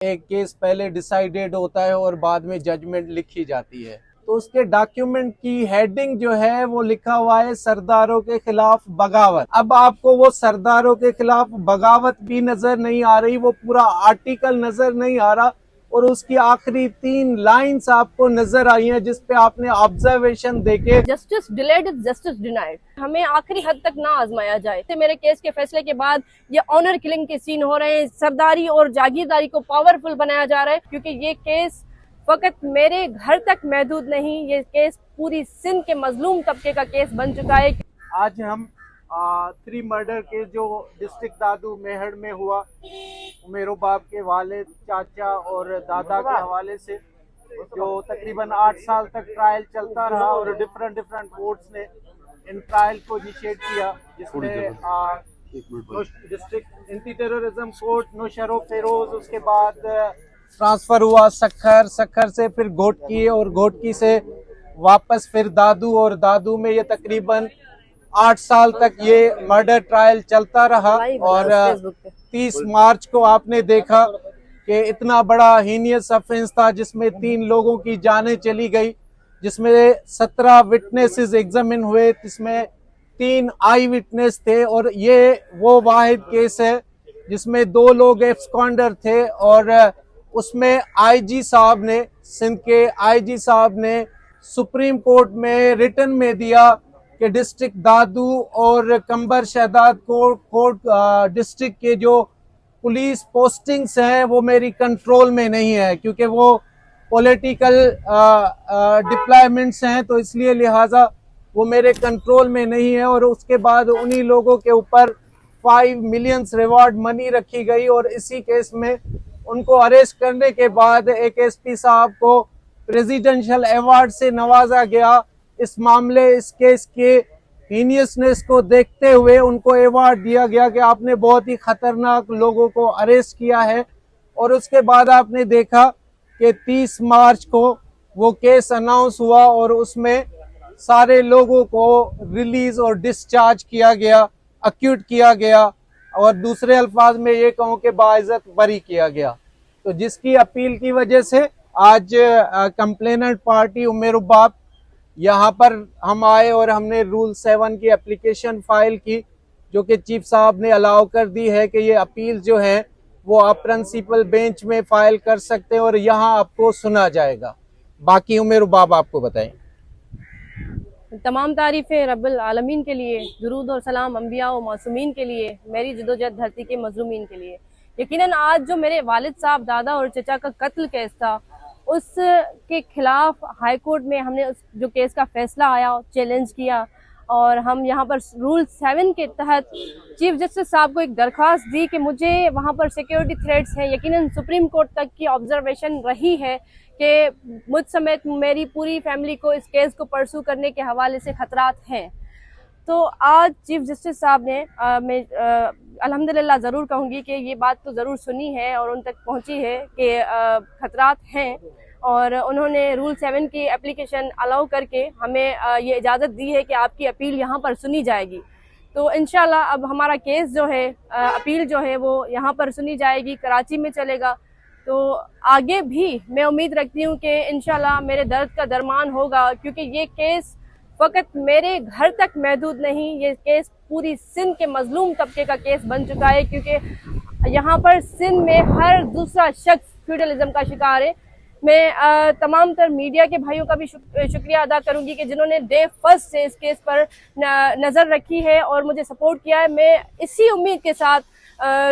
एक केस पहले डिसाइडेड होता है और बाद में जजमेंट लिखी जाती है। तो उसके डॉक्यूमेंट की हेडिंग जो है वो लिखा हुआ है सरदारों के खिलाफ बगावत। अब आपको वो सरदारों के खिलाफ बगावत भी नजर नहीं आ रही, वो पूरा आर्टिकल नजर नहीं आ रहा, और उसकी आखिरी 3 लाइंस आपको नजर आई हैं जिसपे आपने ऑब्जर्वेशन देखे। Justice delayed is justice denied. हमें आखिरी हद तक ना आजमाया जाए। तो मेरे केस के फैसले के बाद ये ऑनर किलिंग के सीन हो रहे हैं, सरदारी और जागीरदारी को पावरफुल बनाया जा रहा है, क्योंकि ये केस फकत मेरे घर तक महदूद नहीं, ये केस पूरी सिंध के मजलूम तबके का केस बन चुका है। आज हम 3 मर्डर केस जो डिस्ट्रिक्ट दादू मेहड़ में हुआ, मेरो बाप के वालिद, चाचा और दादा के हवाले से, जो तकरीबन 8 साल तक ट्रायल चलता रहा और डिफरेंट कोर्ट्स ने इन ट्रायल को इनिशिएट किया, जिसमें district anti terrorism court Naushahro Feroze, उसके बाद ट्रांसफर हुआ सखर से फिर घोटकी, और घोटकी से वापस फिर दादू, और दादू में ये तकरीबन 8 साल तक ये मर्डर ट्रायल चलता रहा। और 30 मार्च को आपने देखा कि इतना बड़ा हीनियस ऑफेंस था जिसमें 3 लोगों की जानें चली गई, जिसमें 17 विटनेसेस एग्जामिन हुए, जिसमें 3 आई विटनेस थे, और ये वो वाहिद केस है जिसमें 2 लोग एब्सकॉन्डर थे, और उसमें आईजी साहब ने, सिंध के आईजी साहब ने सुप्रीम कोर्ट में रिटन में दिया कि डिस्ट्रिक्ट दादू और कंबर शहदाद कोर्ट डिस्ट्रिक्ट के जो पुलिस पोस्टिंग्स हैं वो मेरी कंट्रोल में नहीं है, क्योंकि वो पॉलिटिकल डिप्लॉयमेंट्स हैं, तो इसलिए लिहाजा वो मेरे कंट्रोल में नहीं है। और उसके बाद उन्हीं लोगों के ऊपर 5 मिलियन रिवॉर्ड मनी रखी गई, और इसी केस में उनको अरेस्ट करने के बाद एक एसपी साहब को प्रेसिडेंशियल अवार्ड से नवाजा गया। इस मामले, इस केस के हीनियसनेस को देखते हुए उनको अवार्ड दिया गया कि आपने बहुत ही खतरनाक लोगों को अरेस्ट किया है। और उसके बाद आपने देखा कि 30 मार्च को वो केस अनाउंस हुआ और उसमें सारे लोगों को रिलीज और डिस्चार्ज किया गया, अक्यूट किया गया, और दूसरे अल्फाज में ये कहूँ कि बाइज्जत बरी किया गया। तो जिसकी अपील की वजह से आज कंप्लेनेंट पार्टी उमेर बाप यहाँ पर हम आए और हमने रूल 7 की एप्लीकेशन फाइल की, जो कि चीफ साहब ने अलाउ कर दी है कि ये अपील जो है वो आप प्रिंसिपल बेंच में फाइल कर सकते हैं और यहाँ आपको सुना जाएगा। बाकी उमेर बाप आपको बताएं। तमाम तारीफ़ें रब्बुल आलमीन के लिए, दुरूद और सलाम अंबिया व मासूमीन के लिए, मेरी जदोजहद धरती के मजलूमीन के लिए। यकीनन आज जो मेरे वालिद साहब, दादा और चचा का कत्ल केस था, उसके खिलाफ हाई कोर्ट में हमने उस जो केस का फैसला आया चैलेंज किया, और हम यहाँ पर रूल 7 के तहत चीफ जस्टिस साहब को एक दरख्वास्त दी कि मुझे वहाँ पर सिक्योरिटी थ्रेट्स हैं। यकीनन सुप्रीम कोर्ट तक की ऑब्जर्वेशन रही है कि मुझ समेत मेरी पूरी फैमिली को इस केस को परसू करने के हवाले से खतरात हैं। तो आज चीफ जस्टिस साहब ने मैं अल्हम्दुलिल्लाह ज़रूर कहूँगी कि ये बात तो ज़रूर सुनी है और उन तक पहुँची है कि खतरात हैं, और उन्होंने रूल 7 की एप्लीकेशन अलाउ करके हमें ये इजाज़त दी है कि आपकी अपील यहाँ पर सुनी जाएगी। तो इंशाल्लाह अब हमारा केस जो है, अपील जो है वो यहाँ पर सुनी जाएगी, कराची में चलेगा। तो आगे भी मैं उम्मीद रखती हूँ कि इंशाल्लाह मेरे दर्द का दरमान होगा, क्योंकि ये केस फ़कत मेरे घर तक महदूद नहीं, ये केस पूरी सिंध के मजलूम तबके का केस बन चुका है, क्योंकि यहाँ पर सिंध में हर दूसरा शख्स फ्यूडलिज्म का शिकार है। मैं तमाम तर मीडिया के भाइयों का भी शुक्रिया अदा करूंगी कि जिन्होंने डे फर्स्ट से इस केस पर नज़र रखी है और मुझे सपोर्ट किया है। मैं इसी उम्मीद के साथ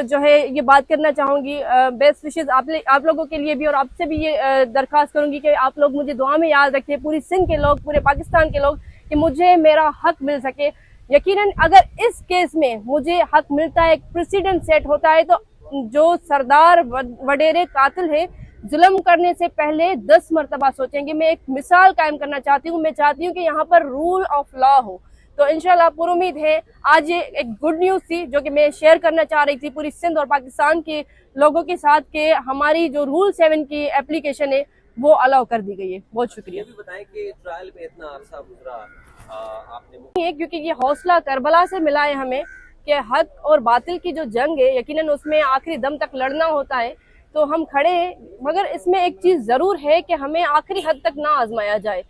जो है ये बात करना चाहूँगी, बेस्ट विशेज़ आप लोगों के लिए भी, और आपसे भी ये दरख्वास्त करूँगी कि आप लोग मुझे दुआ में याद रखिए, पूरी सिंध के लोग, पूरे पाकिस्तान के लोग, कि मुझे मेरा हक मिल सके। यकीनन अगर इस केस में मुझे हक मिलता है, एक प्रेसिडेंट सेट होता है, तो जो सरदार वडेरे कातिल है, जुल्म करने से पहले 10 मरतबा सोचेंगे। मैं एक मिसाल कायम करना चाहती हूँ, मैं चाहती हूँ कि यहाँ पर रूल ऑफ लॉ हो। तो इंशाल्लाह पूरी उम्मीद है। आज ये एक गुड न्यूज़ थी जो कि मैं शेयर करना चाह रही थी पूरी सिंध और पाकिस्तान के लोगों के साथ, कि हमारी जो रूल 7 की एप्लीकेशन है वो अलाउ कर दी गई है। बहुत शुक्रिया। भी बताएं कि ट्रायल में इतना अरसा गुजरा आपने, क्योंकि ये हौसला करबला से मिला है हमें कि हक और बातिल की जो जंग है, यकीनन उसमें आखिरी दम तक लड़ना होता है। तो हम खड़े हैं। मगर इसमें एक चीज जरूर है कि हमें आखिरी हद तक ना आजमाया जाए,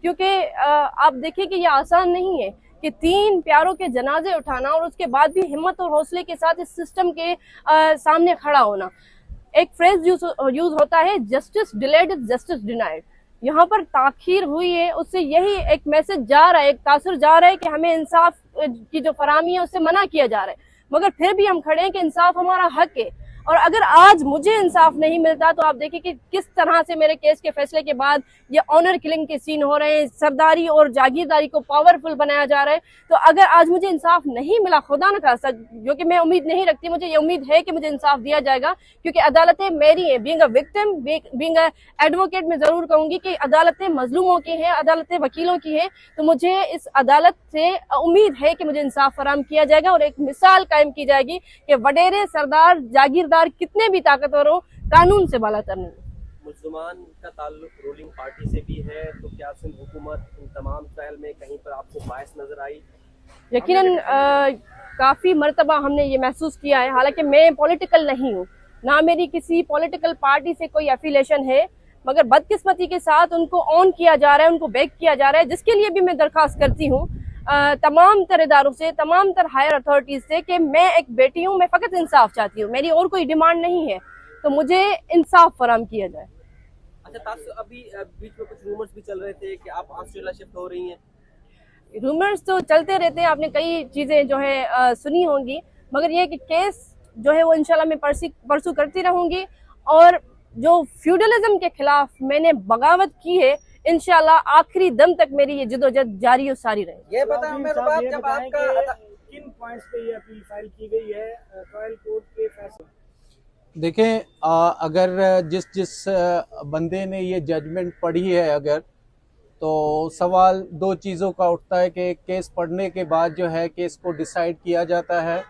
क्योंकि आप देखिए कि ये आसान नहीं है कि 3 प्यारों के जनाजे उठाना और उसके बाद भी हिम्मत और हौसले के साथ इस सिस्टम के सामने खड़ा होना। एक फ्रेज यूज होता है, justice delayed is justice denied. यहाँ पर ताखीर हुई है, उससे यही एक मैसेज जा रहा है, एक तासुर जा रहा है कि हमें इंसाफ की जो फराहमी है उससे मना किया जा रहा है। मगर फिर भी हम खड़े हैं कि इंसाफ हमारा हक है, और अगर आज मुझे इंसाफ नहीं मिलता तो आप देखिए कि किस तरह से मेरे केस के फैसले के बाद ये ऑनर किलिंग के सीन हो रहे हैं, सरदारी और जागीरदारी को पावरफुल बनाया जा रहा है। तो अगर आज मुझे इंसाफ नहीं मिला, खुदा न खास्ता, जो कि मैं उम्मीद नहीं रखती, मुझे ये उम्मीद है कि मुझे इंसाफ दिया जाएगा, क्योंकि अदालतें मेरी हैं। Being a victim, being a advocate, मैं जरूर कहूंगी कि अदालतें मजलूमों की हैं, अदालतें वकीलों की हैं। तो मुझे इस अदालत से उम्मीद है कि मुझे इंसाफ फराहम किया जाएगा और एक मिसाल कायम की जाएगी कि वडेरे, सरदार, जागीरदार कितने भी ताकतवर हो, कानून से बालातर नहीं। मुसलमान का ताल्लुक रूलिंग पार्टी से भी है, तो क्या सिंध हुकूमत इन तमाम ट्रायल में कहीं पर आपको बायस नजर आई? यकीनन काफी मर्तबा हमने ये महसूस किया है। हालांकि मैं पॉलिटिकल नहीं हूँ, ना मेरी किसी पॉलिटिकल पार्टी से कोई एफिलिएशन है, मगर बदकिस्मती के साथ उनको ऑन किया जा रहा है, उनको बैक किया जा रहा है, जिसके लिए भी मैं दरखास्त करती हूँ तमाम तर इदारों से, तमाम तर हायर अथॉरिटीज से कि मैं एक बेटी हूँ, मैं फकत इंसाफ चाहती हूँ, मेरी और कोई डिमांड नहीं है, तो मुझे इंसाफ फराहम किया जाए। अच्छा तासु, अभी बीच में कुछ रूमर्स भी चल रहे थे कि आप ऑस्ट्रेलिया शिफ्ट हो रही हैं। रूमर्स तो चलते रहते हैं, आपने कई चीजें जो है सुनी होंगी, मगर ये कि केस जो है वो इंशाल्लाह मैं परसू करती रहूंगी, और जो फ्यूडलिज्म के खिलाफ मैंने बगावत की है, इंशाल्लाह आखिरी दम तक मेरी ये जिदोजहद जारी और सारी रहे। ये बताएं हमें रुबाब, जब आपका किन पॉइंट्स पे ये अपील फाइल की गई है ट्रायल कोर्ट के फैसले? देखें, अगर जिस बंदे ने ये जजमेंट पढ़ी है, अगर तो सवाल 2 चीज़ों का उठता है कि केस पढ़ने के बाद जो है केस को डिसाइड किया जाता है,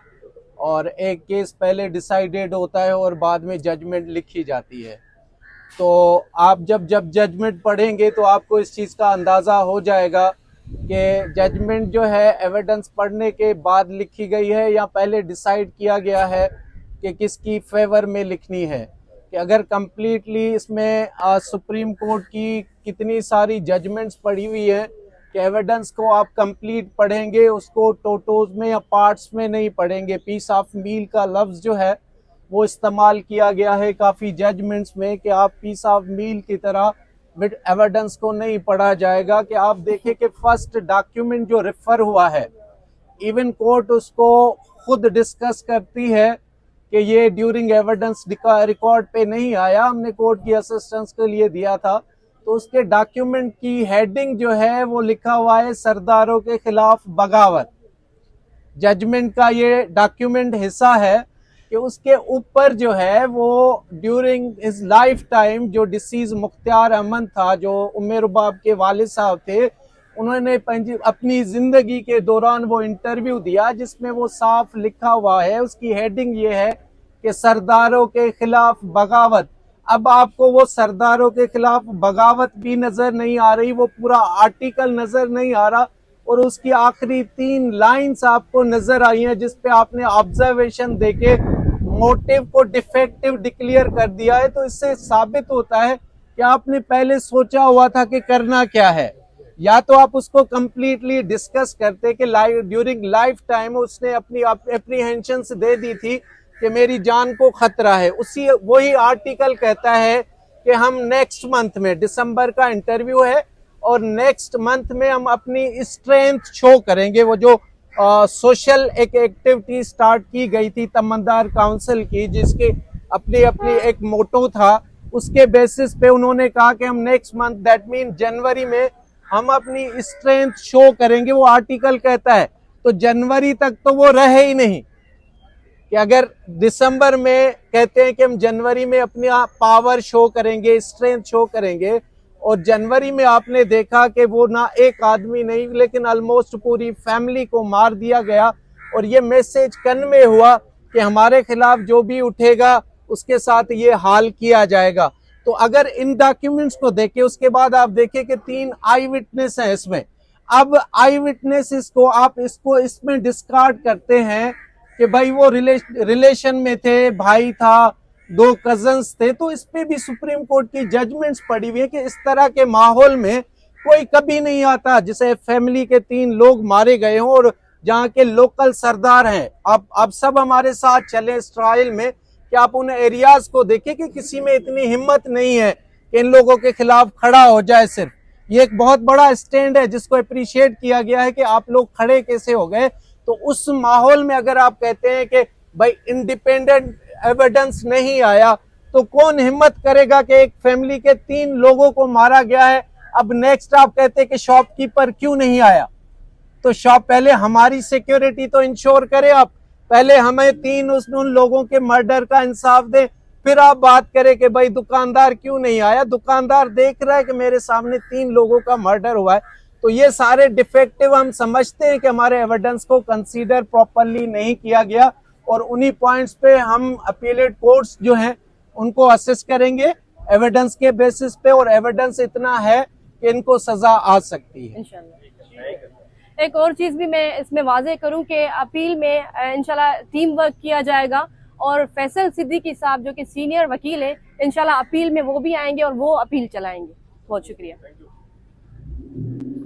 और एक केस पहले डिसाइडेड होता है और बाद में जजमेंट लिखी जाती है। तो आप जब जजमेंट पढ़ेंगे तो आपको इस चीज़ का अंदाज़ा हो जाएगा कि जजमेंट जो है एविडेंस पढ़ने के बाद लिखी गई है या पहले डिसाइड किया गया है कि किसकी फेवर में लिखनी है। कि अगर कम्प्लीटली इसमें सुप्रीम कोर्ट की कितनी सारी जजमेंट्स पढ़ी हुई है कि एविडेंस को आप कंप्लीट पढ़ेंगे, उसको टोटोज में या पार्ट्स में नहीं पढ़ेंगे। पीस ऑफ मील का लफ्ज़ जो है वो इस्तेमाल किया गया है काफ़ी जजमेंट्स में कि आप पीस ऑफ मील की तरह विद एविडेंस को नहीं पढ़ा जाएगा। कि आप देखें कि फर्स्ट डॉक्यूमेंट जो रेफर हुआ है, इवन कोर्ट उसको खुद डिस्कस करती है कि ये ड्यूरिंग एविडेंस रिकॉर्ड पे नहीं आया, हमने कोर्ट की असिस्टेंस के लिए दिया था। तो उसके डॉक्यूमेंट की हेडिंग जो है वो लिखा हुआ है सरदारों के खिलाफ बगावत। जजमेंट का ये डॉक्यूमेंट हिस्सा है कि उसके ऊपर जो है वो ड्यूरिंग हिज लाइफ टाइम जो डिसीज मुख्तियार अहमद था, जो उम्मे रुबाब के वालिद साहब थे, उन्होंने अपनी जिंदगी के दौरान वो इंटरव्यू दिया जिसमें वो साफ लिखा हुआ है, उसकी हेडिंग ये है कि सरदारों के खिलाफ बगावत। अब आपको वो सरदारों के खिलाफ बगावत भी नजर नहीं आ रही, वो पूरा आर्टिकल नजर नहीं आ रहा, और उसकी आखिरी 3 लाइंस आपको नजर आई हैं जिसपे आपने ऑब्जर्वेशन देके मोटिव को डिफेक्टिव डिक्लेयर कर दिया है। तो इससे साबित होता है कि आपने पहले सोचा हुआ था कि करना क्या है, या तो आप उसको कंप्लीटली डिस्कस करते कि ड्यूरिंग लाइफ टाइम उसने अपनी एप्रीहेंशन दे दी थी कि मेरी जान को खतरा है। वही आर्टिकल कहता है कि हम नेक्स्ट मंथ में, दिसंबर का इंटरव्यू है, और नेक्स्ट मंथ में हम अपनी स्ट्रेंथ शो करेंगे। वो जो सोशल एक एक्टिविटी स्टार्ट की गई थी तमन्नादार काउंसिल की, जिसके अपनी एक मोटो था, उसके बेसिस पे उन्होंने कहा कि हम नेक्स्ट मंथ, दैट मीन जनवरी में, हम अपनी स्ट्रेंथ शो करेंगे। वो आर्टिकल कहता है, तो जनवरी तक तो वो रहे ही नहीं। कि अगर दिसंबर में कहते हैं कि हम जनवरी में अपनी पावर शो करेंगे, स्ट्रेंथ शो करेंगे, और जनवरी में आपने देखा कि वो ना एक आदमी नहीं लेकिन ऑलमोस्ट पूरी फैमिली को मार दिया गया, और ये मैसेज कन्वे हुआ कि हमारे खिलाफ जो भी उठेगा उसके साथ ये हाल किया जाएगा। तो अगर इन डॉक्यूमेंट्स को देखें, उसके बाद आप देखें कि 3 आई विटनेस हैं इसमें। अब आई विटनेस को आप इसमें डिस्कार्ड करते हैं कि भाई वो रिलेशन में थे, भाई था 2 कजन्स थे। तो इस पे भी सुप्रीम कोर्ट की जजमेंट्स पड़ी हुई है कि इस तरह के माहौल में कोई कभी नहीं आता जिसे फैमिली के 3 लोग मारे गए हों और जहाँ के लोकल सरदार हैं। आप सब हमारे साथ चले इस ट्रायल में कि आप उन एरियाज को देखें कि किसी में इतनी हिम्मत नहीं है कि इन लोगों के खिलाफ खड़ा हो जाए। सिर्फ ये एक बहुत बड़ा स्टैंड है जिसको अप्रिशिएट किया गया है कि आप लोग खड़े कैसे हो गए। तो उस माहौल में अगर आप कहते हैं कि भाई इंडिपेंडेंट एविडेंस नहीं आया तो कौन हिम्मत करेगा कि एक फैमिली के 3 लोगों को मारा गया है। अब नेक्स्ट आप कहते हैं कि शॉपकीपर क्यों नहीं आया। तो पहले हमारी सिक्योरिटी तो इंश्योर करे, आप पहले हमें 3 उन लोगों के मर्डर का इंसाफ दे, फिर आप बात करें कि भाई दुकानदार क्यों नहीं आया। दुकानदार देख रहा है कि मेरे सामने 3 लोगों का मर्डर हुआ है। तो ये सारे डिफेक्टिव हम समझते हैं कि हमारे एविडेंस को कंसीडर प्रॉपरली नहीं किया गया और उन्हीं पॉइंट्स पे हम अपीलेट कोर्ट्स जो हैं उनको असेस करेंगे एविडेंस के बेसिस पे, और एविडेंस इतना है कि इनको सजा आ सकती है इंशाल्लाह। एक और चीज भी मैं इसमें वाजे करूं कि अपील में इंशाल्लाह टीम वर्क किया जाएगा और फैसल सिद्दीकी साहब जो कि सीनियर वकील है इंशाल्लाह अपील में वो भी आएंगे और वो अपील चलाएंगे। बहुत शुक्रिया।